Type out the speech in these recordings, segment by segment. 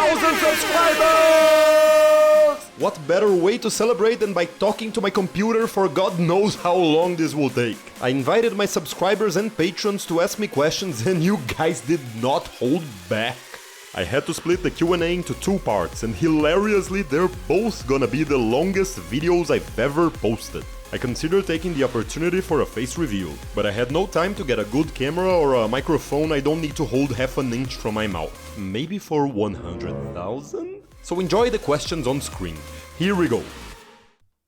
1,000 subscribers! What better way to celebrate than by talking to my computer for God knows how long this will take. I invited my subscribers and patrons to ask me questions and you guys did not hold back. I had to split the Q&A into 2 parts and hilariously they're both gonna be the longest videos I've ever posted. I considered taking the opportunity for a face reveal, but I had no time to get a good camera or a microphone I don't need to hold half an inch from my mouth. Maybe for 100,000? So enjoy the questions on screen. Here we go.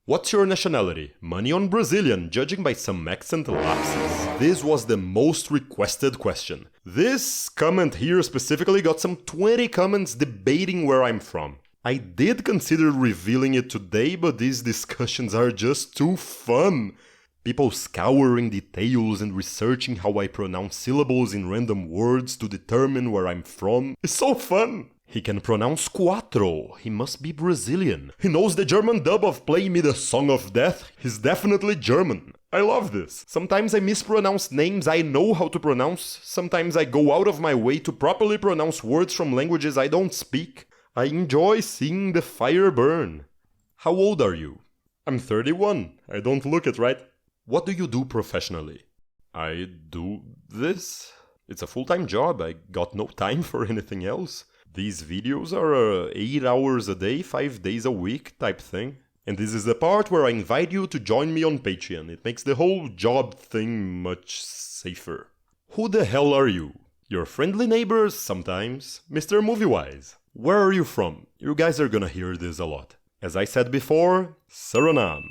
What's your nationality? Money on Brazilian, judging by some accent lapses. This was the most requested question. This comment here specifically got some 20 comments debating where I'm from. I did consider revealing it today, but these discussions are just too fun. People scouring details and researching how I pronounce syllables in random words to determine where I'm from. It's so fun! He can pronounce cuatro. He must be Brazilian. He knows the German dub of Play Me the Song of Death. He's definitely German. I love this. Sometimes I mispronounce names I know how to pronounce. Sometimes I go out of my way to properly pronounce words from languages I don't speak. I enjoy seeing the fire burn. How old are you? I'm 31. I don't look it, right? What do you do professionally? I do this. It's a full-time job. I got no time for anything else. These videos are 8 hours a day, 5 days a week type thing. And this is the part where I invite you to join me on Patreon. It makes the whole job thing much safer. Who the hell are you? Your friendly neighbors sometimes. Mr. Moviewise. Where are you from? You guys are gonna hear this a lot. As I said before, Suriname.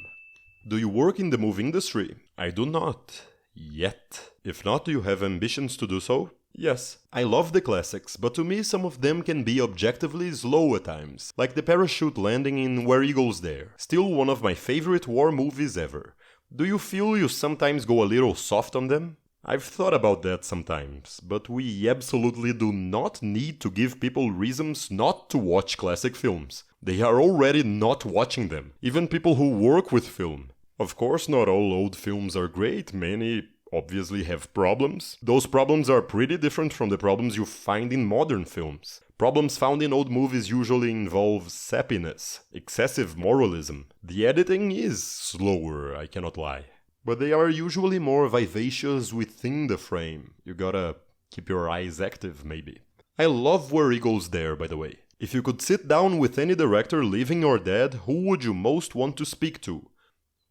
Do you work in the movie industry? I do not. Yet. If not, do you have ambitions to do so? Yes. I love the classics, but to me some of them can be objectively slow at times, like the parachute landing in Where Eagles Dare. Still one of my favorite war movies ever. Do you feel you sometimes go a little soft on them? I've thought about that sometimes, but we absolutely do not need to give people reasons not to watch classic films. They are already not watching them, even people who work with film. Of course, not all old films are great, many obviously have problems. Those problems are pretty different from the problems you find in modern films. Problems found in old movies usually involve sappiness, excessive moralism. The editing is slower, I cannot lie. But they are usually more vivacious within the frame. You gotta keep your eyes active, maybe. I love Where Eagles Dare, by the way. If you could sit down with any director, living or dead, who would you most want to speak to?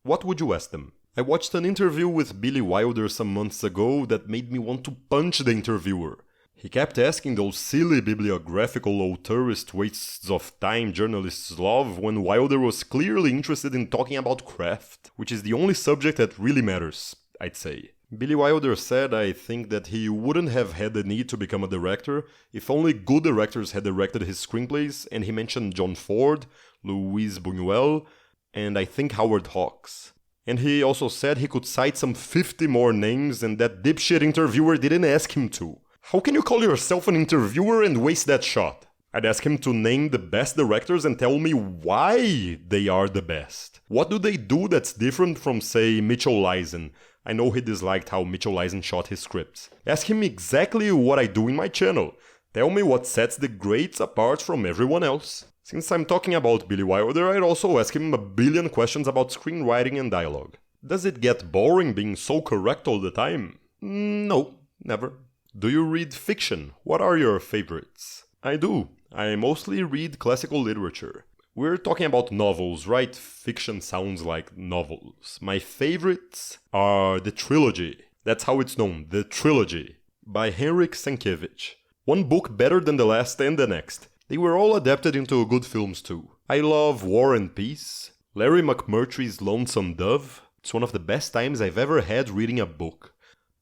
What would you ask them? I watched an interview with Billy Wilder some months ago that made me want to punch the interviewer. He kept asking those silly bibliographical auteurist wastes of time journalists love when Wilder was clearly interested in talking about craft, which is the only subject that really matters, I'd say. Billy Wilder said, I think, that he wouldn't have had the need to become a director if only good directors had directed his screenplays, and he mentioned John Ford, Luis Buñuel, and I think Howard Hawks. And he also said he could cite some 50 more names and that dipshit interviewer didn't ask him to. How can you call yourself an interviewer and waste that shot? I'd ask him to name the best directors and tell me why they are the best. What do they do that's different from, say, Mitchell Eisen? I know he disliked how Mitchell Eisen shot his scripts. Ask him exactly what I do in my channel. Tell me what sets the greats apart from everyone else. Since I'm talking about Billy Wilder, I'd also ask him a billion questions about screenwriting and dialogue. Does it get boring being so correct all the time? No, never. Do you read fiction? What are your favorites? I do. I mostly read classical literature. We're talking about novels, right? Fiction sounds like novels. My favorites are the trilogy. That's how it's known, the trilogy, by Henryk Sienkiewicz. One book better than the last and the next. They were all adapted into good films too. I love War and Peace, Larry McMurtry's Lonesome Dove. It's one of the best times I've ever had reading a book.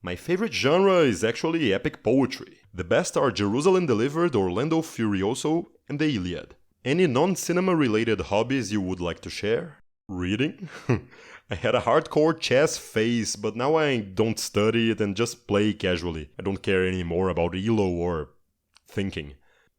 My favorite genre is actually epic poetry. The best are Jerusalem Delivered, Orlando Furioso, and the Iliad. Any non-cinema related hobbies you would like to share? Reading? I had a hardcore chess phase, but now I don't study it and just play casually. I don't care anymore about ELO or thinking.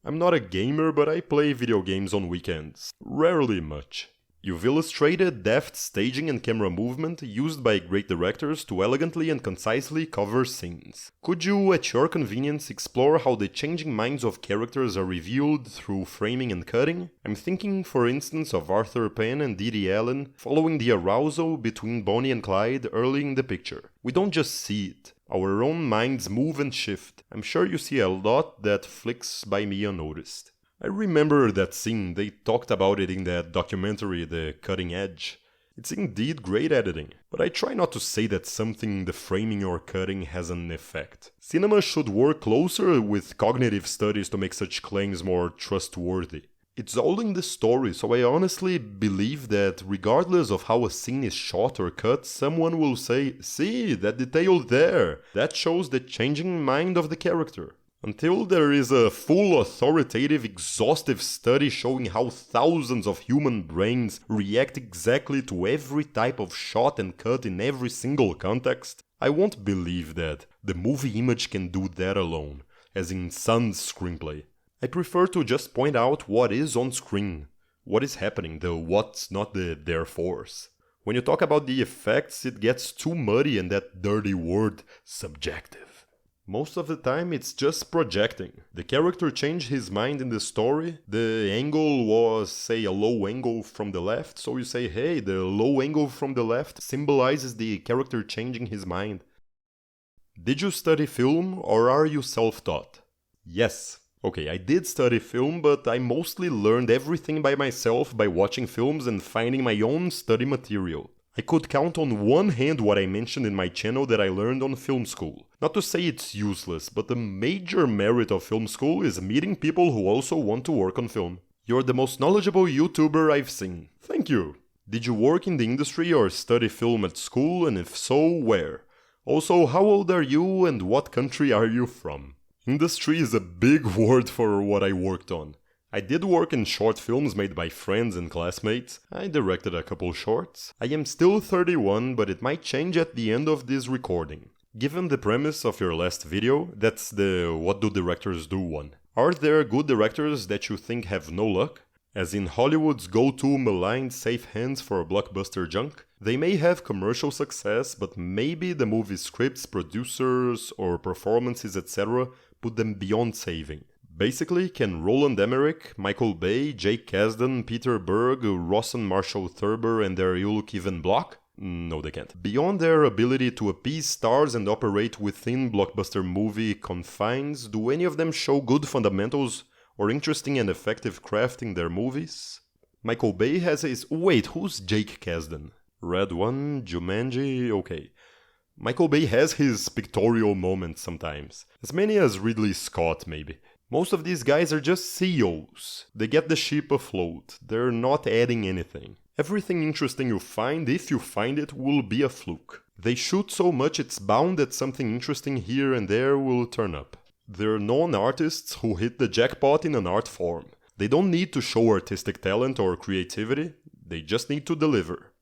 I'm not a gamer, but I play video games on weekends. Rarely much. You've illustrated deft staging and camera movement used by great directors to elegantly and concisely cover scenes. Could you, at your convenience, explore how the changing minds of characters are revealed through framing and cutting? I'm thinking, for instance, of Arthur Penn and Dede Allen following the arousal between Bonnie and Clyde early in the picture. We don't just see it. Our own minds move and shift. I'm sure you see a lot that flicks by me unnoticed. I remember that scene, they talked about it in that documentary, The Cutting Edge. It's indeed great editing, but I try not to say that something in the framing or cutting has an effect. Cinema should work closer with cognitive studies to make such claims more trustworthy. It's all in the story, so I honestly believe that regardless of how a scene is shot or cut, someone will say, "See, that detail there, that shows the changing mind of the character." Until there is a full, authoritative, exhaustive study showing how thousands of human brains react exactly to every type of shot and cut in every single context, I won't believe that the movie image can do that alone, as in Sun's screenplay. I prefer to just point out what is on screen, what is happening, the what's, not the therefores. When you talk about the effects, it gets too muddy and that dirty word, subjective. Most of the time it's just projecting. The character changed his mind in the story, the angle was, say, a low angle from the left, so you say, hey, the low angle from the left symbolizes the character changing his mind. Did you study film or are you self-taught? Yes. Okay, I did study film, but I mostly learned everything by myself by watching films and finding my own study material. I could count on one hand what I mentioned in my channel that I learned on film school. Not to say it's useless, but the major merit of film school is meeting people who also want to work on film. You're the most knowledgeable YouTuber I've seen. Thank you. Did you work in the industry or study film at school, and if so, where? Also, how old are you and what country are you from? Industry is a big word for what I worked on. I did work in short films made by friends and classmates. I directed a couple shorts. I am still 31, but it might change at the end of this recording. Given the premise of your last video, that's the what do directors do one. Are there good directors that you think have no luck? As in Hollywood's go-to maligned safe hands for blockbuster junk? They may have commercial success, but maybe the movie scripts, producers, or performances, etc. put them beyond saving. Basically, can Roland Emmerich, Michael Bay, Jake Kasdan, Peter Berg, Ross and Marshall Thurber and their ilk even block? No, they can't. Beyond their ability to appease stars and operate within blockbuster movie confines, do any of them show good fundamentals or interesting and effective craft in their movies? Michael Bay has his... Wait, who's Jake Kasdan? Red One, Jumanji, okay. Michael Bay has his pictorial moments sometimes. As many as Ridley Scott, maybe. Most of these guys are just CEOs. They get the ship afloat. They're not adding anything. Everything interesting you find, if you find it, will be a fluke. They shoot so much it's bound that something interesting here and there will turn up. They're non-artists who hit the jackpot in an art form. They don't need to show artistic talent or creativity. They just need to deliver.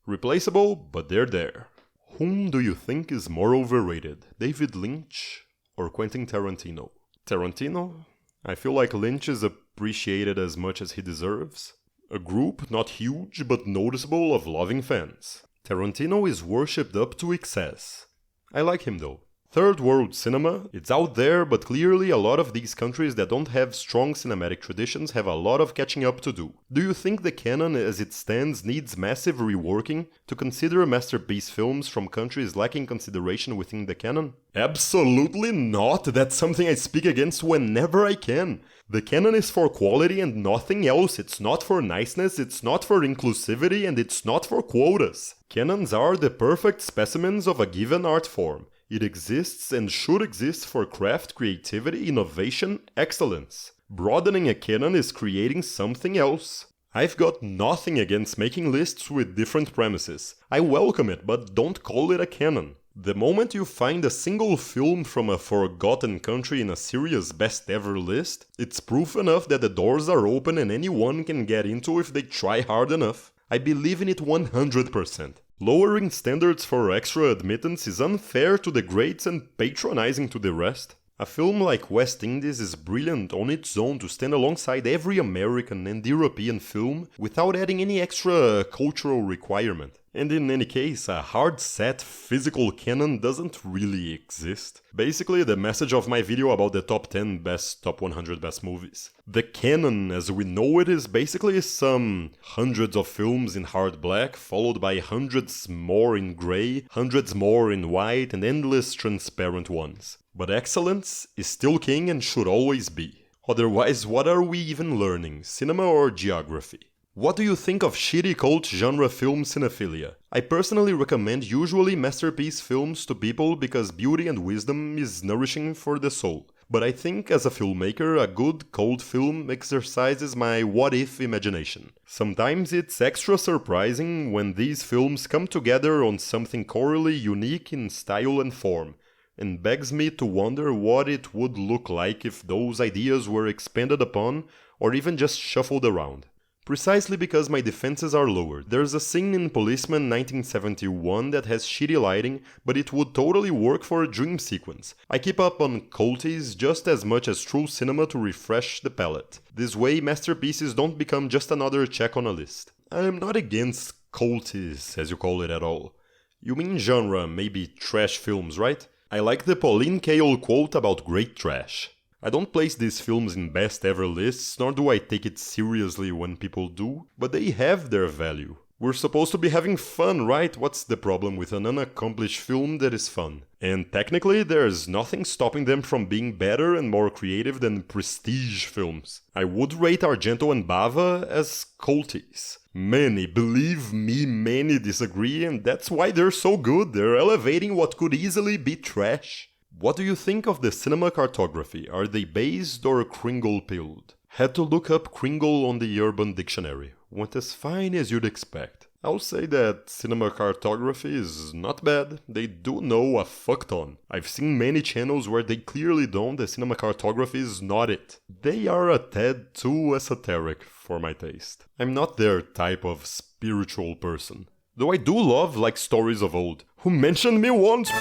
Replaceable, but they're there. Whom do you think is more overrated? David Lynch or Quentin Tarantino? Tarantino? I feel like Lynch is appreciated as much as he deserves. A group, not huge, but noticeable, of loving fans. Tarantino is worshipped up to excess. I like him though. Third world cinema, it's out there, but clearly a lot of these countries that don't have strong cinematic traditions have a lot of catching up to do. Do you think the canon as it stands needs massive reworking to consider masterpiece films from countries lacking consideration within the canon? Absolutely not! That's something I speak against whenever I can. The canon is for quality and nothing else. It's not for niceness, it's not for inclusivity, and it's not for quotas. Canons are the perfect specimens of a given art form. It exists and should exist for craft, creativity, innovation, excellence. Broadening a canon is creating something else. I've got nothing against making lists with different premises. I welcome it, but don't call it a canon. The moment you find a single film from a forgotten country in a serious best ever list, it's proof enough that the doors are open and anyone can get into if they try hard enough. I believe in it 100%. Lowering standards for extra admittance is unfair to the greats and patronizing to the rest. A film like West Indies is brilliant on its own to stand alongside every American and European film without adding any extra cultural requirement. And in any case, a hard-set physical canon doesn't really exist. Basically, the message of my video about the top 10 best, top 100 best movies. The canon, as we know it, is basically some hundreds of films in hard black, followed by hundreds more in grey, hundreds more in white, and endless transparent ones. But excellence is still king and should always be. Otherwise, what are we even learning, cinema or geography? What do you think of shitty cult genre film cinephilia? I personally recommend usually masterpiece films to people because beauty and wisdom is nourishing for the soul. But I think as a filmmaker, a good cult film exercises my what-if imagination. Sometimes it's extra surprising when these films come together on something corally unique in style and form, and begs me to wonder what it would look like if those ideas were expanded upon or even just shuffled around. Precisely because my defenses are lowered. There's a scene in Policeman 1971 that has shitty lighting, but it would totally work for a dream sequence. I keep up on culties just as much as true cinema to refresh the palate. This way, masterpieces don't become just another check on a list. I'm not against culties, as you call it at all. You mean genre, maybe trash films, right? I like the Pauline Kael quote about great trash. I don't place these films in best ever lists, nor do I take it seriously when people do, but they have their value. We're supposed to be having fun, right? What's the problem with an unaccomplished film that is fun? And technically, there's nothing stopping them from being better and more creative than prestige films. I would rate Argento and Bava as culties. Many, believe me, many disagree, and that's why they're so good. They're elevating what could easily be trash. What do you think of the cinema cartography? Are they based or Kringle-pilled? Had to look up Kringle on the Urban Dictionary. Went as fine as you'd expect. I'll say that cinema cartography is not bad. They do know a fuck ton. I've seen many channels where they clearly don't. The cinema cartography is not it. They are a tad too esoteric for my taste. I'm not their type of spiritual person. Though I do love like stories of old. Who mentioned me once?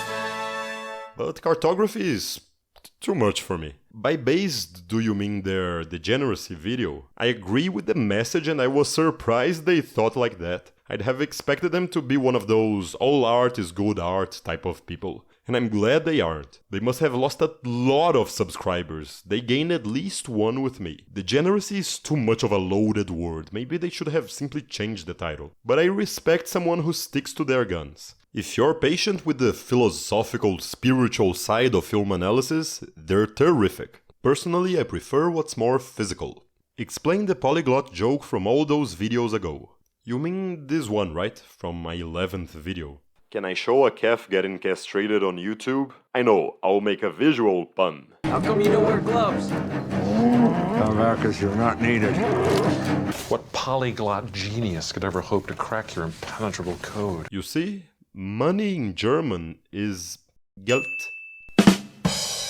But cartography is too much for me. By based, do you mean their degeneracy video? I agree with the message and I was surprised they thought like that. I'd have expected them to be one of those all art is good art type of people. And I'm glad they aren't. They must have lost a lot of subscribers. They gained at least one with me. Degeneracy is too much of a loaded word. Maybe they should have simply changed the title. But I respect someone who sticks to their guns. If you're patient with the philosophical, spiritual side of film analysis, they're terrific. Personally, I prefer what's more physical. Explain the polyglot joke from all those videos ago. You mean this one, right? From my 11th video. Can I show a calf getting castrated on YouTube? I know, I'll make a visual pun. How come you don't wear gloves? Because you're not needed. What polyglot genius could ever hope to crack your impenetrable code? You see? Money in German is Geld.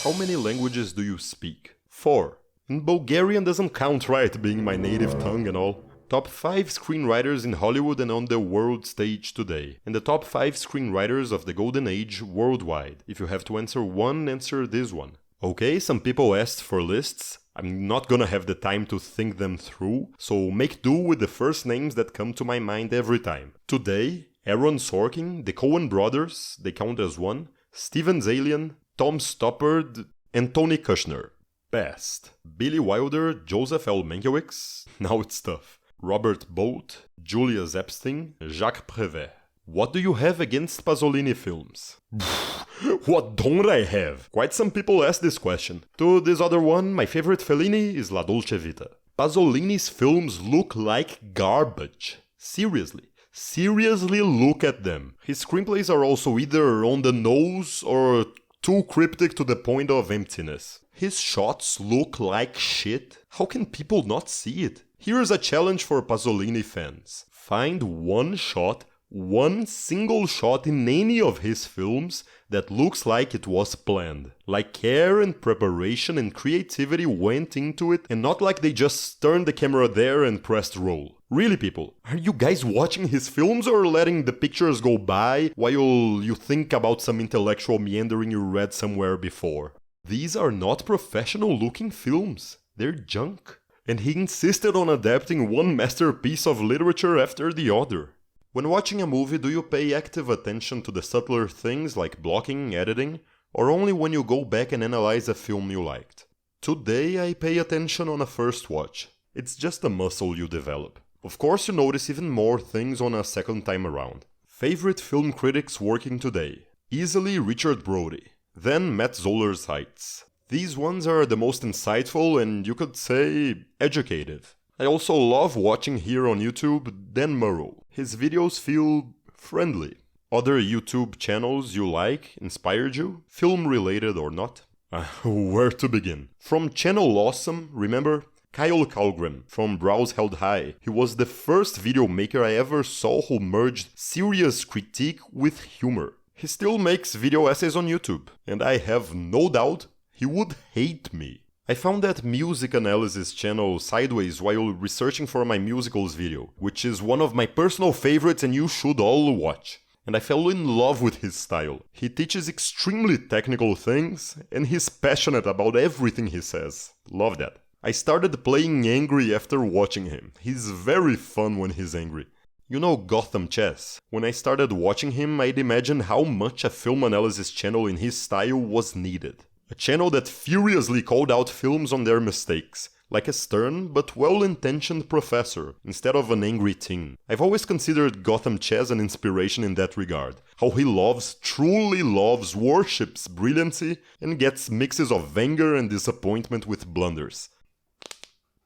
How many languages do you speak? 4. And Bulgarian doesn't count, right, being my native tongue and all. Top 5 screenwriters in Hollywood and on the world stage today. And the top 5 screenwriters of the golden age worldwide. If you have to answer one, answer this one. Okay, some people asked for lists. I'm not gonna have the time to think them through, so make do with the first names that come to my mind every time. Today, Aaron Sorkin, the Coen brothers, they count as one, Steven Zaillian, Tom Stoppard, and Tony Kushner. Best. Billy Wilder, Joseph L. Mankiewicz, now it's tough. Robert Bolt, Julius Epstein, Jacques Prévert. What do you have against Pasolini films? What don't I have? Quite some people ask this question. To this other one, my favorite Fellini is La Dolce Vita. Pasolini's films look like garbage. Seriously look at them. His screenplays are also either on the nose or too cryptic to the point of emptiness. His shots look like shit. How can people not see it? Here's a challenge for Pasolini fans. Find one shot, one single shot in any of his films that looks like it was planned. Like care and preparation and creativity went into it and not like they just turned the camera there and pressed roll. Really, people, are you guys watching his films or letting the pictures go by while you think about some intellectual meandering you read somewhere before? These are not professional-looking films, they're junk. And he insisted on adapting one masterpiece of literature after the other. When watching a movie, do you pay active attention to the subtler things like blocking, editing, or only when you go back and analyze a film you liked? Today I pay attention on a first watch. It's just a muscle you develop. Of course you notice even more things on a second time around. Favorite film critics working today? Easily Richard Brody, then Matt Zoller's Heights. These ones are the most insightful and, you could say, educative. I also love watching here on YouTube Dan Murrow. His videos feel friendly. Other YouTube channels you like, inspired you, film related or not? Where to begin? From Channel Awesome, remember? Kyle Kalgren from Brows Held High. He was the first video maker I ever saw who merged serious critique with humor. He still makes video essays on YouTube, and I have no doubt he would hate me. I found that music analysis channel Sideways while researching for my musicals video, which is one of my personal favorites and you should all watch. And I fell in love with his style. He teaches extremely technical things, and he's passionate about everything he says. Love that. I started playing angry after watching him. He's very fun when he's angry. You know Gotham Chess? When I started watching him, I'd imagine how much a film analysis channel in his style was needed. A channel that furiously called out films on their mistakes, like a stern but well-intentioned professor, instead of an angry teen. I've always considered Gotham Chess an inspiration in that regard. How he truly loves, worships brilliancy, and gets mixes of anger and disappointment with blunders.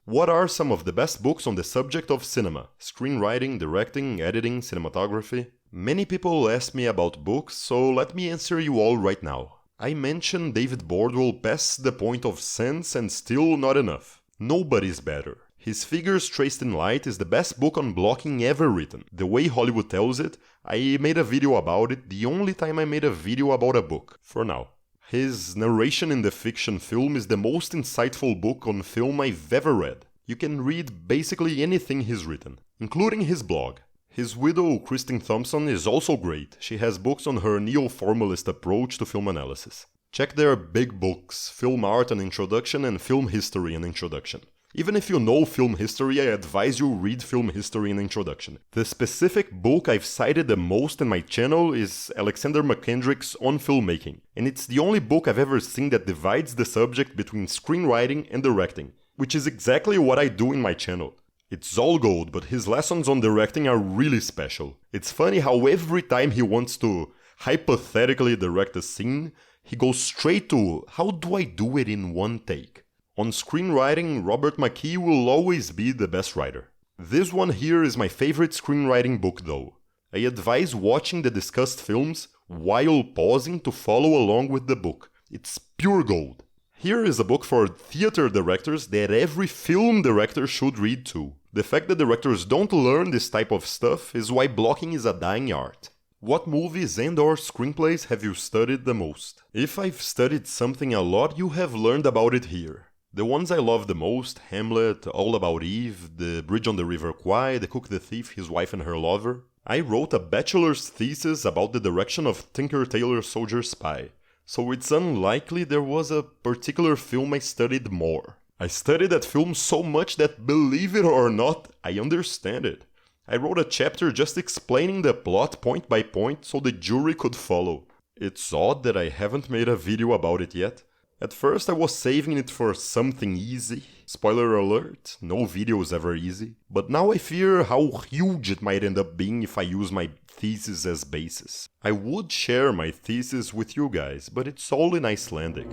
What are some of the best books on the subject of cinema? Screenwriting, directing, editing, cinematography? Many people ask me about books, so let me answer you all right now. I mentioned David Bordwell past the point of sense and still not enough. Nobody's better. His Figures Traced in Light is the best book on blocking ever written. The way Hollywood tells it, I made a video about it, the only time I made a video about a book, for now. His narration in the fiction film is the most insightful book on film I've ever read. You can read basically anything he's written, including his blog. His widow, Kristen Thompson, is also great. She has books on her neo-formalist approach to film analysis. Check their big books, Film Art and Introduction and Film History and Introduction. Even if you know film history, I advise you read Film History and Introduction. The specific book I've cited the most in my channel is Alexander McKendrick's On Filmmaking, and it's the only book I've ever seen that divides the subject between screenwriting and directing, which is exactly what I do in my channel. It's all gold, but his lessons on directing are really special. It's funny how every time he wants to hypothetically direct a scene, he goes straight to, how do I do it in one take? On screenwriting, Robert McKee will always be the best writer. This one here is my favorite screenwriting book though. I advise watching the discussed films while pausing to follow along with the book. It's pure gold. Here is a book for theater directors that every film director should read too. The fact that directors don't learn this type of stuff is why blocking is a dying art. What movies and/or screenplays have you studied the most? If I've studied something a lot, you have learned about it here. The ones I love the most, Hamlet, All About Eve, The Bridge on the River Kwai, The Cook, the Thief, His Wife and Her Lover. I wrote a bachelor's thesis about the direction of Tinker Tailor Soldier Spy, so it's unlikely there was a particular film I studied more. I studied that film so much that, believe it or not, I understand it. I wrote a chapter just explaining the plot point by point so the jury could follow. It's odd that I haven't made a video about it yet. At first I was saving it for something easy. Spoiler alert, no video is ever easy. But now I fear how huge it might end up being if I use my thesis as basis. I would share my thesis with you guys, but it's all in Icelandic.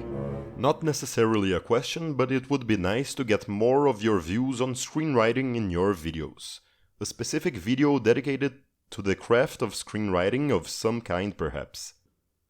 Not necessarily a question, but it would be nice to get more of your views on screenwriting in your videos. A specific video dedicated to the craft of screenwriting of some kind perhaps.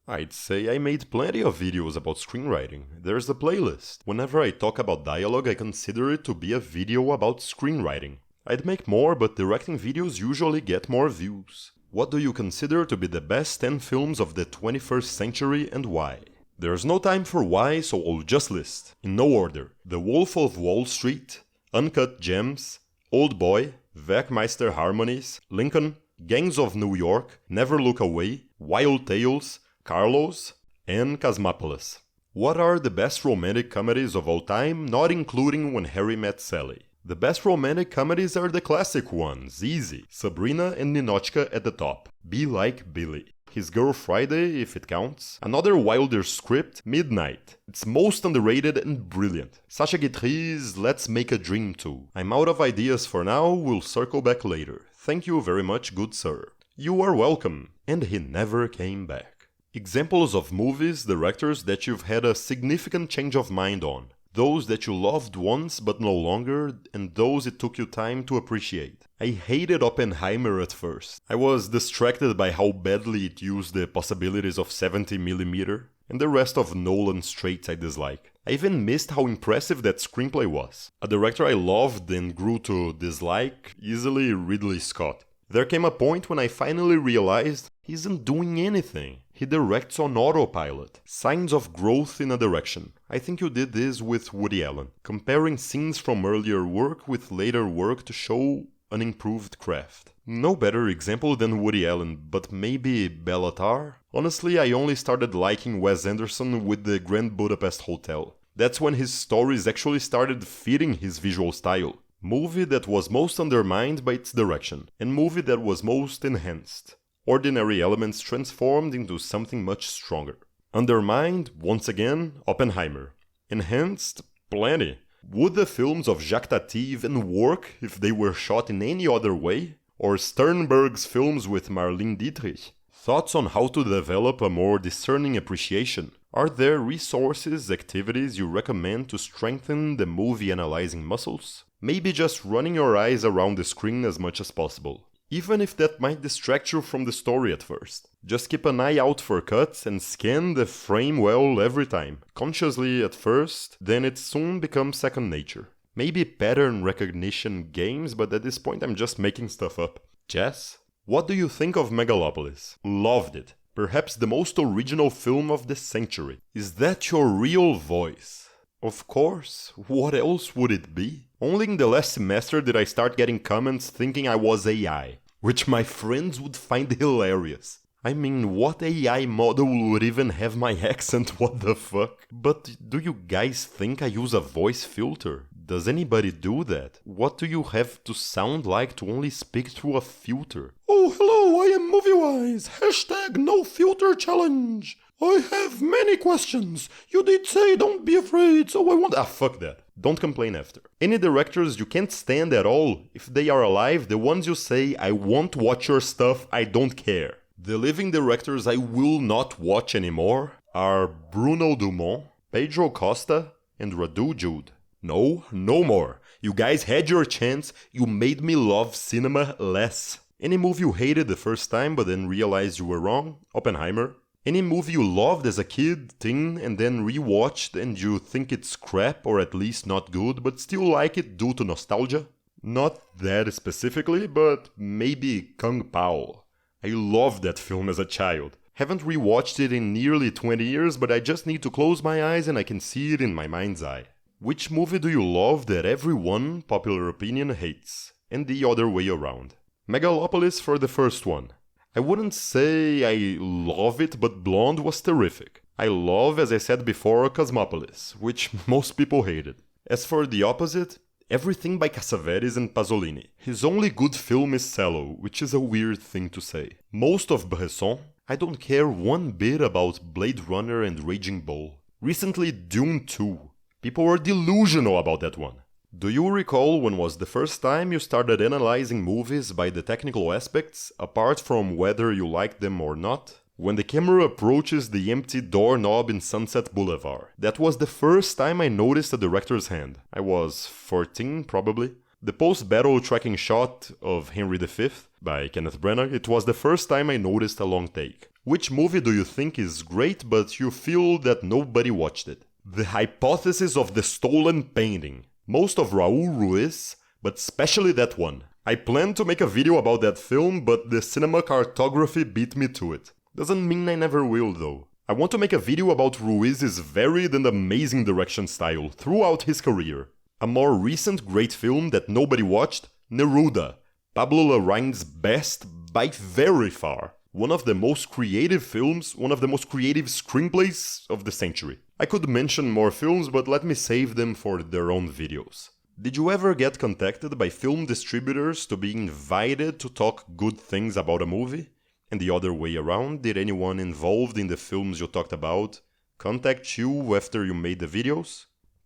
I'd say I made plenty of videos about screenwriting. There's a playlist. Whenever I talk about dialogue, I consider it to be a video about screenwriting. I'd make more, but directing videos usually get more views. What do you consider to be the best 10 films of the 21st century and why? There's no time for why, so I'll just list, in no order, The Wolf of Wall Street, Uncut Gems, Old Boy, Werkmeister Harmonies, Lincoln, Gangs of New York, Never Look Away, Wild Tales, Carlos, and Cosmopolis. What are the best romantic comedies of all time, not including When Harry Met Sally? The best romantic comedies are the classic ones, easy. Sabrina and Ninotchka at the top. Be Like Billy. His Girl Friday, if it counts. Another Wilder script, Midnight. It's most underrated and brilliant. Sacha Guitry's Let's Make a Dream too. I'm out of ideas for now, we'll circle back later. Thank you very much, good sir. You are welcome. And he never came back. Examples of movies, directors that you've had a significant change of mind on. Those that you loved once but no longer, and those it took you time to appreciate. I hated Oppenheimer at first. I was distracted by how badly it used the possibilities of 70mm, and the rest of Nolan's traits I dislike. I even missed how impressive that screenplay was. A director I loved and grew to dislike, easily Ridley Scott. There came a point when I finally realized he isn't doing anything. He directs on autopilot. Signs of growth in a direction. I think you did this with Woody Allen, comparing scenes from earlier work with later work to show an improved craft. No better example than Woody Allen, but maybe Bela Tarr? Honestly, I only started liking Wes Anderson with the Grand Budapest Hotel. That's when his stories actually started fitting his visual style. Movie that was most undermined by its direction, and movie that was most enhanced. Ordinary elements transformed into something much stronger. Undermined, once again, Oppenheimer. Enhanced, plenty. Would the films of Jacques Tati even work if they were shot in any other way? Or Sternberg's films with Marlene Dietrich? Thoughts on how to develop a more discerning appreciation? Are there resources, activities you recommend to strengthen the movie analyzing muscles? Maybe just running your eyes around the screen as much as possible. Even if that might distract you from the story at first. Just keep an eye out for cuts and scan the frame well every time. Consciously at first, then it soon becomes second nature. Maybe pattern recognition games, but at this point I'm just making stuff up. Jess? What do you think of Megalopolis? Loved it. Perhaps the most original film of the century. Is that your real voice? Of course, what else would it be? Only in the last semester did I start getting comments thinking I was AI, which my friends would find hilarious. I mean, what AI model would even have my accent, what the fuck? But do you guys think I use a voice filter? Does anybody do that? What do you have to sound like to only speak through a filter? Oh, hello, I am Moviewise. Hashtag no filter challenge. I have many questions. You did say don't be afraid, so I want... fuck that. Don't complain after. Any directors you can't stand at all, if they are alive, the ones you say, I won't watch your stuff, I don't care. The living directors I will not watch anymore are Bruno Dumont, Pedro Costa, and Radu Jude. No, no more. You guys had your chance, you made me love cinema less. Any movie you hated the first time but then realized you were wrong? Oppenheimer. Any movie you loved as a kid, teen, and then rewatched and you think it's crap or at least not good but still like it due to nostalgia? Not that specifically, but maybe Kung Pao. I loved that film as a child. Haven't rewatched it in nearly 20 years, but I just need to close my eyes and I can see it in my mind's eye. Which movie do you love that everyone, popular opinion, hates? And the other way around. Megalopolis for the first one. I wouldn't say I love it, but Blonde was terrific. I love, as I said before, Cosmopolis, which most people hated. As for the opposite, everything by Cassavetes and Pasolini. His only good film is Cello, which is a weird thing to say. Most of Bresson, I don't care one bit about Blade Runner and Raging Bull. Recently, Dune 2. People were delusional about that one. Do you recall when was the first time you started analyzing movies by the technical aspects, apart from whether you liked them or not? When the camera approaches the empty doorknob in Sunset Boulevard. That was the first time I noticed a director's hand. I was 14, probably. The post-battle tracking shot of Henry V by Kenneth Branagh, it was the first time I noticed a long take. Which movie do you think is great but you feel that nobody watched it? The Hypothesis of the Stolen Painting. Most of Raul Ruiz, but especially that one. I planned to make a video about that film, but the cinema cartography beat me to it. Doesn't mean I never will though. I want to make a video about Ruiz's varied and amazing direction style throughout his career. A more recent great film that nobody watched, Neruda. Pablo Larraín's best by very far. One of the most creative films, one of the most creative screenplays of the century. I could mention more films, but let me save them for their own videos. Did you ever get contacted by film distributors to be invited to talk good things about a movie? And the other way around, did anyone involved in the films you talked about contact you after you made the videos?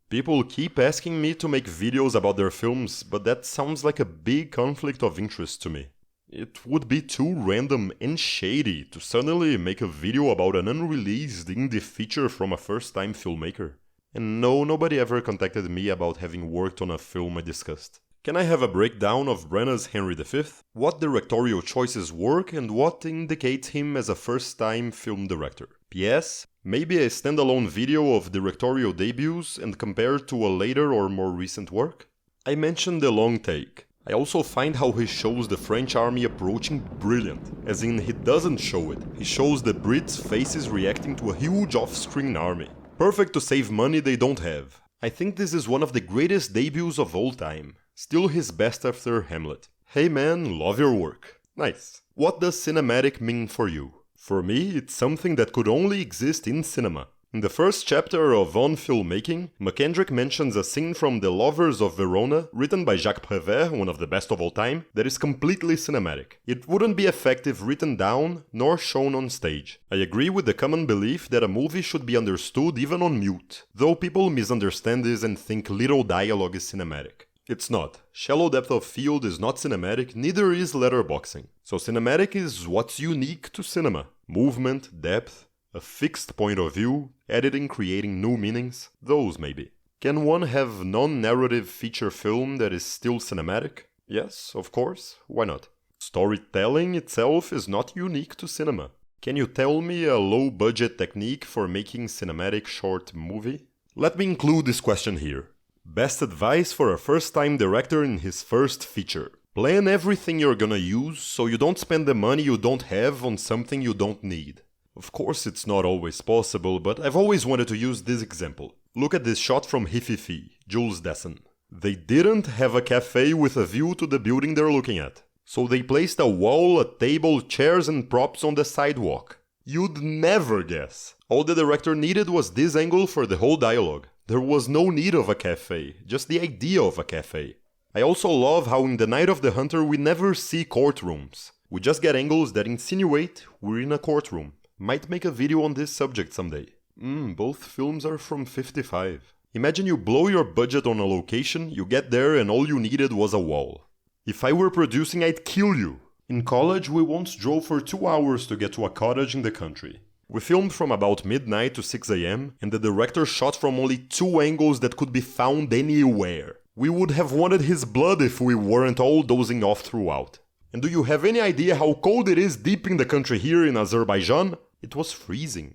People keep asking me to make videos about their films, but that sounds like a big conflict of interest to me. It would be too random and shady to suddenly make a video about an unreleased indie feature from a first-time filmmaker. And no, nobody ever contacted me about having worked on a film I discussed. Can I have a breakdown of Branagh's Henry V? What directorial choices work and what indicates him as a first-time film director? P.S. Maybe a standalone video of directorial debuts and compared to a later or more recent work? I mentioned The Long Take. I also find how he shows the French army approaching brilliant, as in he doesn't show it, he shows the Brits' faces reacting to a huge off-screen army. Perfect to save money they don't have. I think this is one of the greatest debuts of all time. Still his best after Hamlet. Hey man, love your work. Nice. What does cinematic mean for you? For me, it's something that could only exist in cinema. In the first chapter of On Filmmaking, McKendrick mentions a scene from The Lovers of Verona, written by Jacques Prévert, one of the best of all time, that is completely cinematic. It wouldn't be effective written down, nor shown on stage. I agree with the common belief that a movie should be understood even on mute, though people misunderstand this and think little dialogue is cinematic. It's not. Shallow depth of field is not cinematic, neither is letterboxing. So cinematic is what's unique to cinema. Movement, depth, a fixed point of view, editing creating new meanings, those maybe. Can one have non-narrative feature film that is still cinematic? Yes, of course, why not? Storytelling itself is not unique to cinema. Can you tell me a low-budget technique for making cinematic short movie? Let me include this question here. Best advice for a first-time director in his first feature. Plan everything you're gonna use so you don't spend the money you don't have on something you don't need. Of course it's not always possible, but I've always wanted to use this example. Look at this shot from Hi-Fi-Fi, Jules Dassin. They didn't have a cafe with a view to the building they're looking at. So they placed a wall, a table, chairs and props on the sidewalk. You'd never guess. All the director needed was this angle for the whole dialogue. There was no need of a cafe, just the idea of a cafe. I also love how in The Night of the Hunter we never see courtrooms. We just get angles that insinuate we're in a courtroom. Might make a video on this subject someday. Both films are from 55. Imagine you blow your budget on a location, you get there and all you needed was a wall. If I were producing, I'd kill you. In college, we once drove for 2 hours to get to a cottage in the country. We filmed from about midnight to 6 AM, and the director shot from only 2 angles that could be found anywhere. We would have wanted his blood if we weren't all dozing off throughout. And do you have any idea how cold it is deep in the country here in Azerbaijan? It was freezing.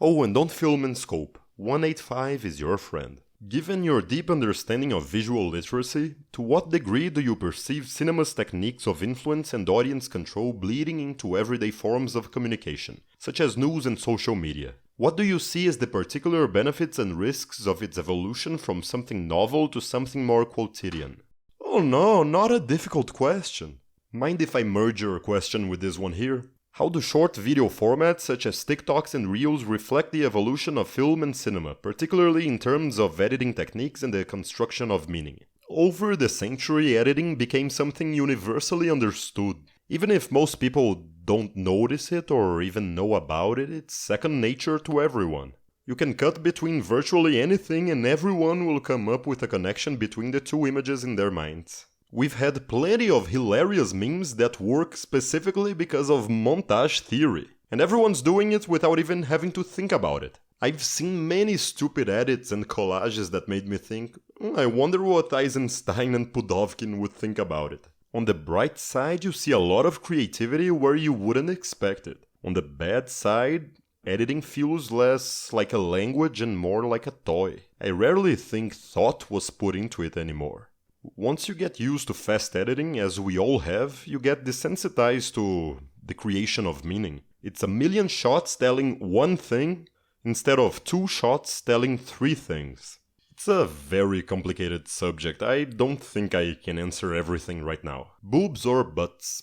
Oh, and don't film in scope. 185 is your friend. Given your deep understanding of visual literacy, to what degree do you perceive cinema's techniques of influence and audience control bleeding into everyday forms of communication, such as news and social media? What do you see as the particular benefits and risks of its evolution from something novel to something more quotidian? Oh no, not a difficult question. Mind if I merge your question with this one here? How do short video formats such as TikToks and Reels reflect the evolution of film and cinema, particularly in terms of editing techniques and the construction of meaning? Over the century, editing became something universally understood. Even if most people don't notice it or even know about it, it's second nature to everyone. You can cut between virtually anything and everyone will come up with a connection between the two images in their minds. We've had plenty of hilarious memes that work specifically because of montage theory, and everyone's doing it without even having to think about it. I've seen many stupid edits and collages that made me think, I wonder what Eisenstein and Pudovkin would think about it. On the bright side, you see a lot of creativity where you wouldn't expect it. On the bad side, editing feels less like a language and more like a toy. I rarely think thought was put into it anymore. Once you get used to fast editing, as we all have, you get desensitized to the creation of meaning. It's a million shots telling one thing instead of 2 shots telling 3 things. It's a very complicated subject. I don't think I can answer everything right now. Boobs or butts?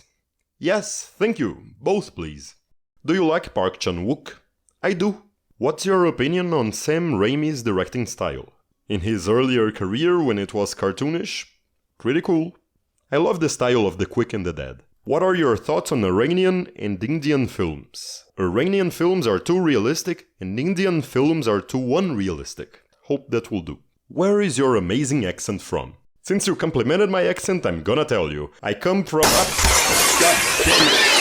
Yes, thank you. Both, please. Do you like Park Chan-wook? I do. What's your opinion on Sam Raimi's directing style? In his earlier career, when it was cartoonish, pretty cool. I love the style of The Quick and the Dead. What are your thoughts on Iranian and Indian films? Iranian films are too realistic and Indian films are too unrealistic. Hope that will do. Where is your amazing accent from? Since you complimented my accent, I'm gonna tell you. I come from... God damn it!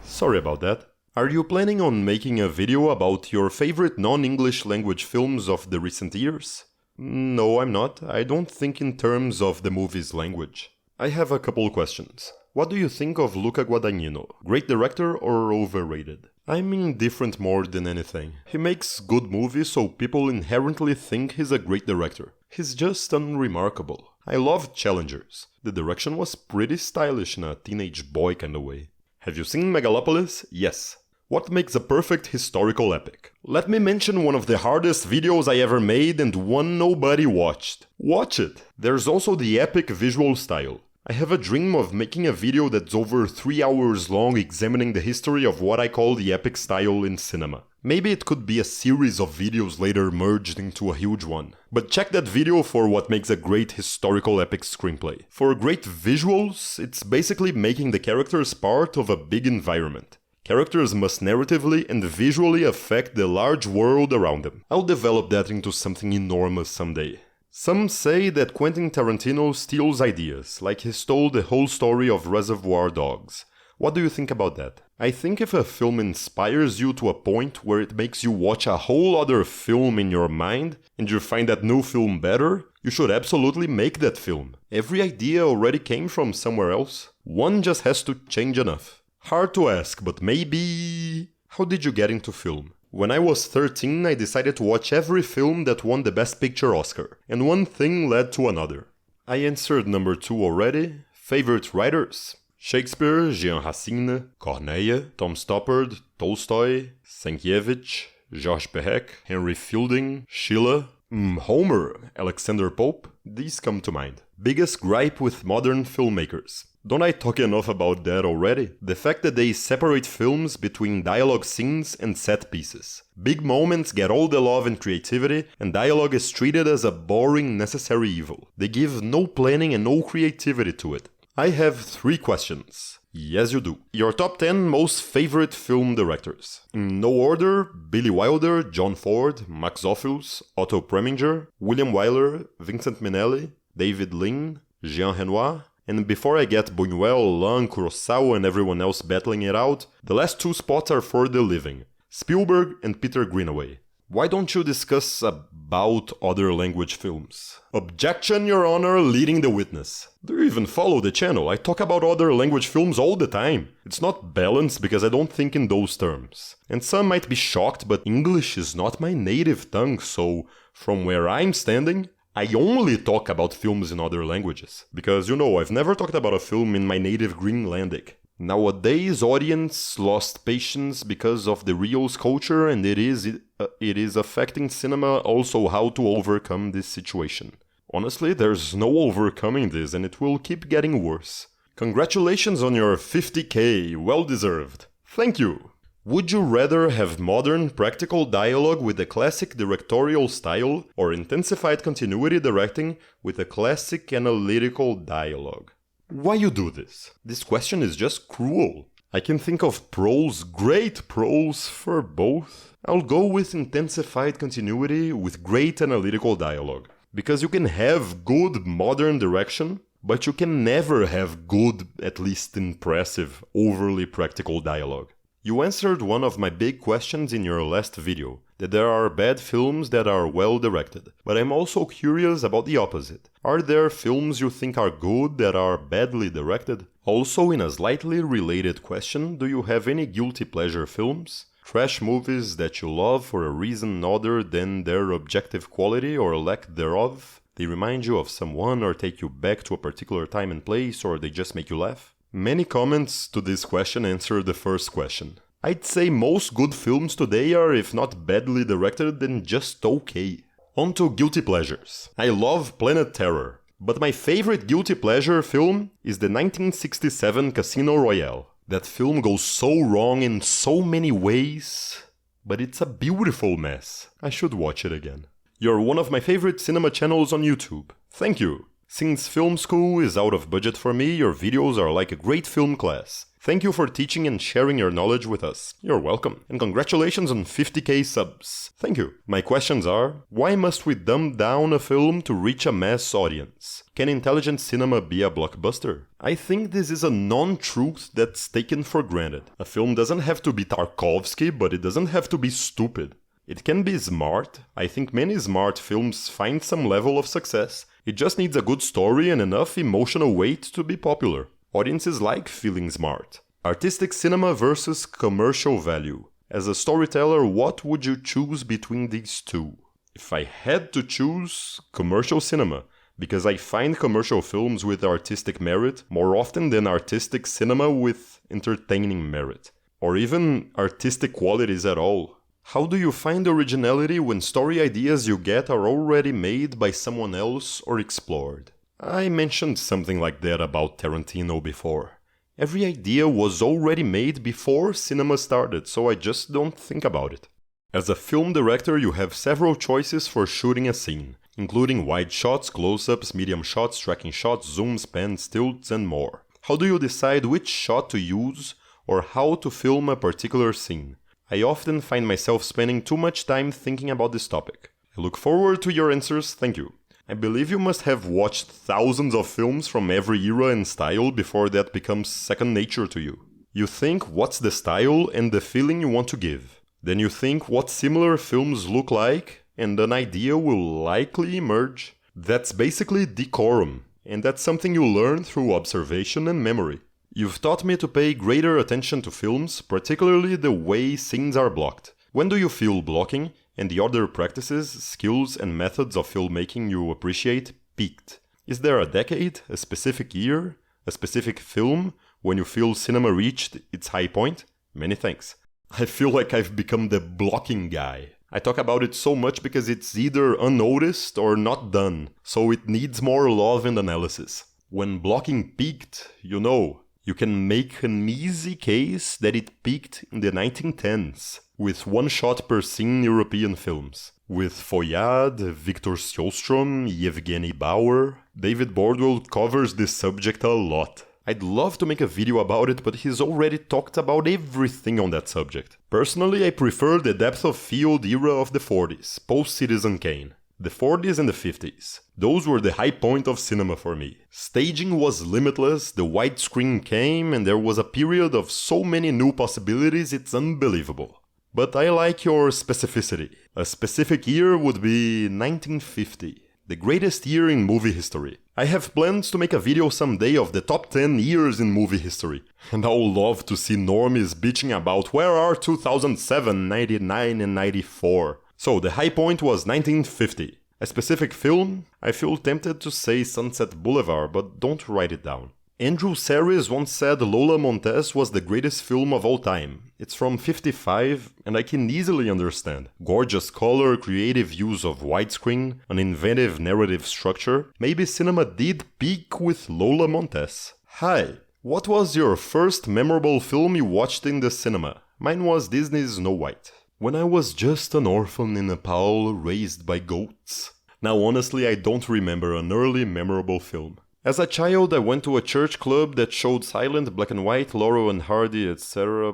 Sorry about that. Are you planning on making a video about your favorite non-English language films of the recent years? No, I'm not. I don't think in terms of the movie's language. I have a couple questions. What do you think of Luca Guadagnino? Great director or overrated? I'm indifferent more than anything. He makes good movies so people inherently think he's a great director. He's just unremarkable. I love Challengers. The direction was pretty stylish in a teenage boy kind of way. Have you seen Megalopolis? Yes. What makes a perfect historical epic? Let me mention one of the hardest videos I ever made and one nobody watched. Watch it! There's also the epic visual style. I have a dream of making a video that's over 3 hours long examining the history of what I call the epic style in cinema. Maybe it could be a series of videos later merged into a huge one. But check that video for what makes a great historical epic screenplay. For great visuals, it's basically making the characters part of a big environment. Characters must narratively and visually affect the large world around them. I'll develop that into something enormous someday. Some say that Quentin Tarantino steals ideas, like he stole the whole story of Reservoir Dogs. What do you think about that? I think if a film inspires you to a point where it makes you watch a whole other film in your mind, and you find that new film better, you should absolutely make that film. Every idea already came from somewhere else. One just has to change enough. Hard to ask, but maybe... How did you get into film? When I was 13, I decided to watch every film that won the Best Picture Oscar, and one thing led to another. I answered number 2 already. Favorite writers? Shakespeare, Jean Racine, Corneille, Tom Stoppard, Tolstoy, Sienkiewicz, Georges Perec, Henry Fielding, Schiller, Homer, Alexander Pope. These come to mind. Biggest gripe with modern filmmakers. Don't I talk enough about that already? The fact that they separate films between dialogue scenes and set pieces. Big moments get all the love and creativity, and dialogue is treated as a boring, necessary evil. They give no planning and no creativity to it. I have 3 questions. Yes, you do. Your top 10 most favorite film directors. In no order: Billy Wilder, John Ford, Max Ophuls, Otto Preminger, William Wyler, Vincent Minnelli, David Lean, Jean Renoir. And before I get Buñuel, Lang, Kurosawa and everyone else battling it out, the last 2 spots are for the living: Spielberg and Peter Greenaway. Why don't you discuss about other language films? Objection, Your Honor, leading the witness. Do you even follow the channel? I talk about other language films all the time. It's not balanced because I don't think in those terms. And some might be shocked, but English is not my native tongue, so from where I'm standing, I only talk about films in other languages. Because, I've never talked about a film in my native Greenlandic. Nowadays, audience lost patience because of the Reels culture, and it is affecting cinema also how to overcome this situation. Honestly, there's no overcoming this, and it will keep getting worse. Congratulations on your 50k, well deserved. Thank you! Would you rather have modern, practical dialogue with a classic directorial style, or intensified continuity directing with a classic analytical dialogue? Why you do this? This question is just cruel. I can think of pros, great pros, for both. I'll go with intensified continuity with great analytical dialogue. Because you can have good modern direction, but you can never have good, at least impressive, overly practical dialogue. You answered one of my big questions in your last video, that there are bad films that are well directed, but I'm also curious about the opposite. Are there films you think are good that are badly directed? Also, in a slightly related question, do you have any guilty pleasure films? Trash movies that you love for a reason other than their objective quality or lack thereof? They remind you of someone or take you back to a particular time and place, or they just make you laugh? Many comments to this question answer the first question. I'd say most good films today are, if not badly directed, then just okay. On to guilty pleasures. I love Planet Terror, but my favorite guilty pleasure film is the 1967 Casino Royale. That film goes so wrong in so many ways, but it's a beautiful mess. I should watch it again. You're one of my favorite cinema channels on YouTube. Thank you. Since film school is out of budget for me, your videos are like a great film class. Thank you for teaching and sharing your knowledge with us. You're welcome. And congratulations on 50k subs. Thank you. My questions are, why must we dumb down a film to reach a mass audience? Can intelligent cinema be a blockbuster? I think this is a non-truth that's taken for granted. A film doesn't have to be Tarkovsky, but it doesn't have to be stupid. It can be smart. I think many smart films find some level of success. It just needs a good story and enough emotional weight to be popular. Audiences like feeling smart. Artistic cinema versus commercial value. As a storyteller, what would you choose between these two? If I had to choose, commercial cinema, because I find commercial films with artistic merit more often than artistic cinema with entertaining merit. Or even artistic qualities at all. How do you find originality when story ideas you get are already made by someone else or explored? I mentioned something like that about Tarantino before. Every idea was already made before cinema started, so I just don't think about it. As a film director, you have several choices for shooting a scene, including wide shots, close-ups, medium shots, tracking shots, zooms, pans, tilts, and more. How do you decide which shot to use or how to film a particular scene? I often find myself spending too much time thinking about this topic. I look forward to your answers, thank you. I believe you must have watched thousands of films from every era and style before that becomes second nature to you. You think what's the style and the feeling you want to give. Then you think what similar films look like, and an idea will likely emerge. That's basically decorum, and that's something you learn through observation and memory. You've taught me to pay greater attention to films, particularly the way scenes are blocked. When do you feel blocking? And the other practices, skills, and methods of filmmaking you appreciate peaked? Is there a decade, a specific year, a specific film when you feel cinema reached its high point? Many thanks. I feel like I've become the blocking guy. I talk about it so much because it's either unnoticed or not done, so it needs more love and analysis. When blocking peaked, you can make an easy case that it peaked in the 1910s. With one shot per scene European films. With Foyad, Victor Sjostrom, Yevgeny Bauer. David Bordwell covers this subject a lot. I'd love to make a video about it, but he's already talked about everything on that subject. Personally, I prefer the depth of field era of the 40s, post-Citizen Kane. The 40s and the 50s. Those were the high point of cinema for me. Staging was limitless, the widescreen came, and there was a period of so many new possibilities, it's unbelievable. But I like your specificity. A specific year would be 1950, the greatest year in movie history. I have plans to make a video someday of the top 10 years in movie history. And I would love to see normies bitching about where are 2007, 99 and 94. So the high point was 1950. A specific film? I feel tempted to say Sunset Boulevard, but don't write it down. Andrew Saris once said Lola Montez was the greatest film of all time. It's from 55, and I can easily understand. Gorgeous color, creative use of widescreen, an inventive narrative structure. Maybe cinema did peak with Lola Montez. Hi, what was your first memorable film you watched in the cinema? Mine was Disney's Snow White. When I was just an orphan in Nepal raised by goats. Now honestly, I don't remember an early memorable film. As a child, I went to a church club that showed silent, black and white, Laurel and Hardy, etc.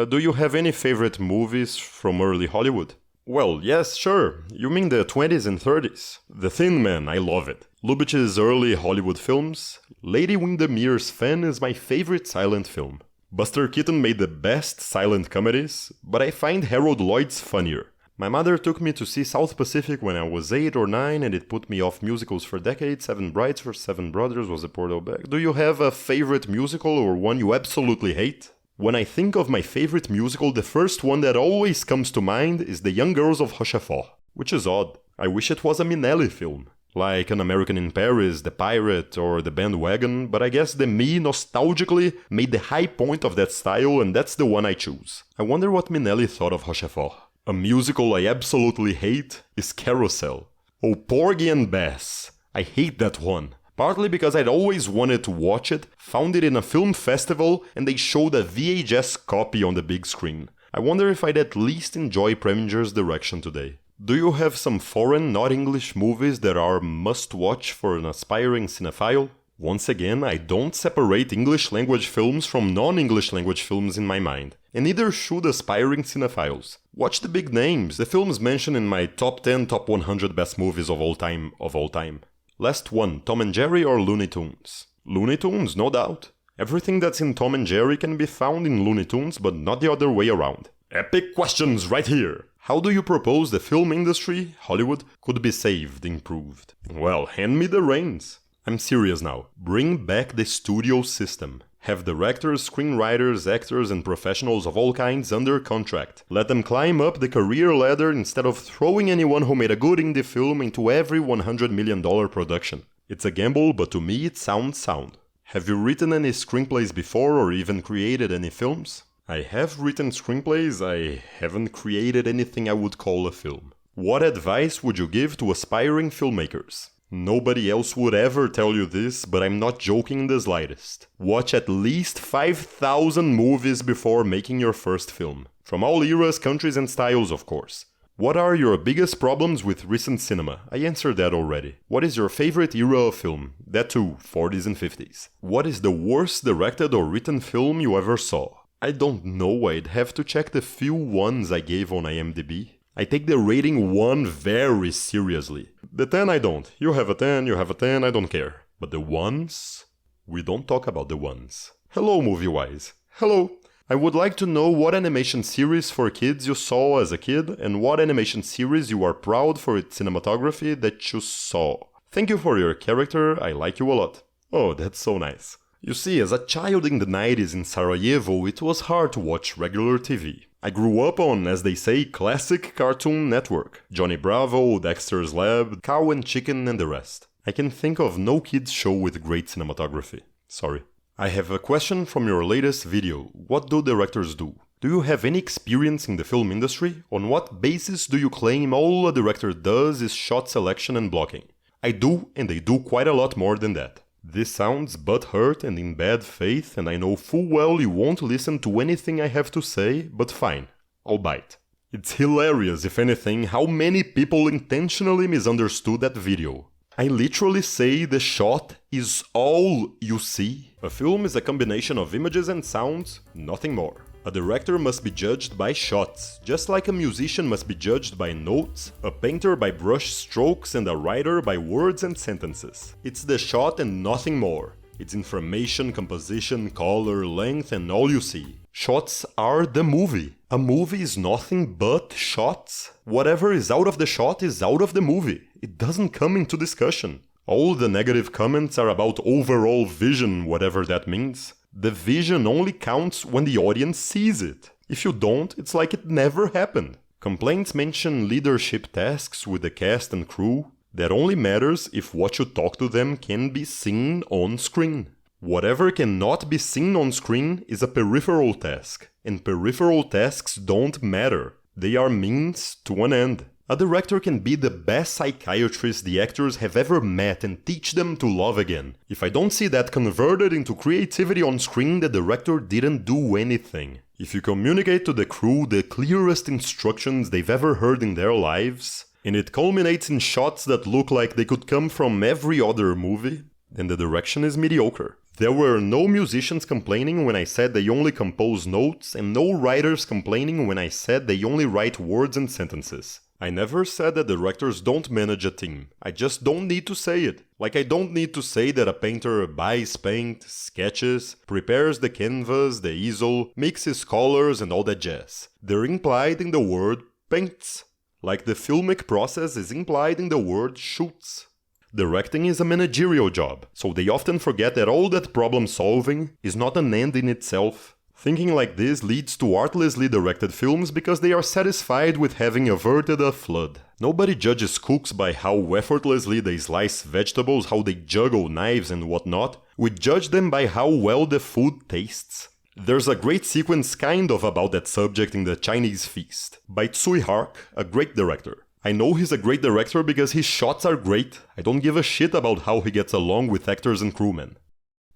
Do you have any favorite movies from early Hollywood? Well, yes, sure. You mean the 20s and 30s? The Thin Man, I love it. Lubitsch's early Hollywood films. Lady Windermere's Fan is my favorite silent film. Buster Keaton made the best silent comedies, but I find Harold Lloyd's funnier. My mother took me to see South Pacific when I was 8 or 9 and it put me off musicals for decades. Seven Brides for Seven Brothers was a portal back. Do you have a favorite musical or one you absolutely hate? When I think of my favorite musical, the first one that always comes to mind is The Young Girls of Rochefort, which is odd. I wish it was a Minnelli film, like An American in Paris, The Pirate, or The Bandwagon, but I guess the me nostalgically made the high point of that style and that's the one I choose. I wonder what Minnelli thought of Rochefort. A musical I absolutely hate is Carousel. Oh, Porgy and Bess. I hate that one. Partly because I'd always wanted to watch it, found it in a film festival, and they showed a VHS copy on the big screen. I wonder if I'd at least enjoy Preminger's direction today. Do you have some foreign, not English movies that are must-watch for an aspiring cinephile? Once again, I don't separate English language films from non-English language films in my mind, and neither should aspiring cinephiles. Watch the big names, the films mentioned in my top 10, top 100 best movies of all time. Last one, Tom and Jerry or Looney Tunes? Looney Tunes, no doubt. Everything that's in Tom and Jerry can be found in Looney Tunes, but not the other way around. Epic questions right here! How do you propose the film industry, Hollywood, could be saved, improved? Well, hand me the reins. I'm serious now. Bring back the studio system. Have directors, screenwriters, actors, and professionals of all kinds under contract. Let them climb up the career ladder instead of throwing anyone who made a good indie film into every $100 million production. It's a gamble, but to me it sounds sound. Have you written any screenplays before or even created any films? I have written screenplays, I haven't created anything I would call a film. What advice would you give to aspiring filmmakers? Nobody else would ever tell you this, but I'm not joking in the slightest. Watch at least 5,000 movies before making your first film. From all eras, countries and styles, of course. What are your biggest problems with recent cinema? I answered that already. What is your favorite era of film? That too, 40s and 50s. What is the worst directed or written film you ever saw? I don't know, I'd have to check the few ones I gave on IMDb. I take the rating 1 very seriously. The 10 I don't. You have a 10, I don't care. But the ones? We don't talk about the ones. Hello, Moviewise. Hello. I would like to know what animation series for kids you saw as a kid and what animation series you are proud for its cinematography that you saw. Thank you for your character, I like you a lot. Oh, that's so nice. You see, as a child in the 90s in Sarajevo, it was hard to watch regular TV. I grew up on, as they say, classic Cartoon Network. Johnny Bravo, Dexter's Lab, Cow and Chicken and the rest. I can think of no kids show with great cinematography. Sorry. I have a question from your latest video. What do directors do? Do you have any experience in the film industry? On what basis do you claim all a director does is shot selection and blocking? I do, and they do quite a lot more than that. This sounds butthurt and in bad faith, and I know full well you won't listen to anything I have to say, but fine, I'll bite. It's hilarious, if anything, how many people intentionally misunderstood that video. I literally say the shot is all you see. A film is a combination of images and sounds, nothing more. A director must be judged by shots, just like a musician must be judged by notes, a painter by brush strokes, and a writer by words and sentences. It's the shot and nothing more. It's information, composition, color, length, and all you see. Shots are the movie. A movie is nothing but shots. Whatever is out of the shot is out of the movie. It doesn't come into discussion. All the negative comments are about overall vision, whatever that means. The vision only counts when the audience sees it. If you don't, it's like it never happened. Complaints mention leadership tasks with the cast and crew. That only matters if what you talk to them can be seen on screen. Whatever cannot be seen on screen is a peripheral task, and peripheral tasks don't matter. They are means to an end. A director can be the best psychiatrist the actors have ever met and teach them to love again. If I don't see that converted into creativity on screen, the director didn't do anything. If you communicate to the crew the clearest instructions they've ever heard in their lives, and it culminates in shots that look like they could come from every other movie, then the direction is mediocre. There were no musicians complaining when I said they only compose notes, and no writers complaining when I said they only write words and sentences. I never said that directors don't manage a team. I just don't need to say it. Like I don't need to say that a painter buys paint, sketches, prepares the canvas, the easel, mixes colors and all that jazz. They're implied in the word paints. Like the filmic process is implied in the word shoots. Directing is a managerial job, so they often forget that all that problem solving is not an end in itself. Thinking like this leads to artlessly directed films because they are satisfied with having averted a flood. Nobody judges cooks by how effortlessly they slice vegetables, how they juggle knives and whatnot. We judge them by how well the food tastes. There's a great sequence kind of about that subject in the Chinese Feast, by Tsui Hark, a great director. I know he's a great director because his shots are great. I don't give a shit about how he gets along with actors and crewmen.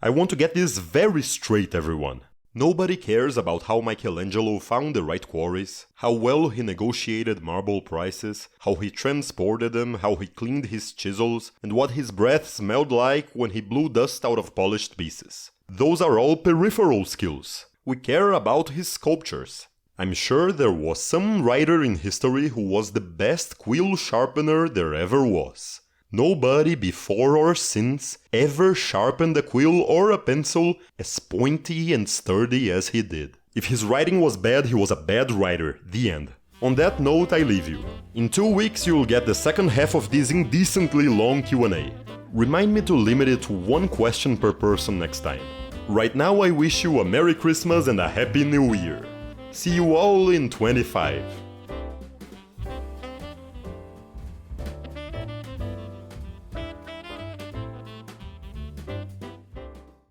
I want to get this very straight, everyone. Nobody cares about how Michelangelo found the right quarries, how well he negotiated marble prices, how he transported them, how he cleaned his chisels, and what his breath smelled like when he blew dust out of polished pieces. Those are all peripheral skills. We care about his sculptures. I'm sure there was some writer in history who was the best quill sharpener there ever was. Nobody before or since ever sharpened a quill or a pencil as pointy and sturdy as he did. If his writing was bad, he was a bad writer. The end. On that note, I leave you. In 2 weeks, you'll get the second half of this indecently long Q&A. Remind me to limit it to 1 question per person next time. Right now, I wish you a Merry Christmas and a Happy New Year. See you all in 25.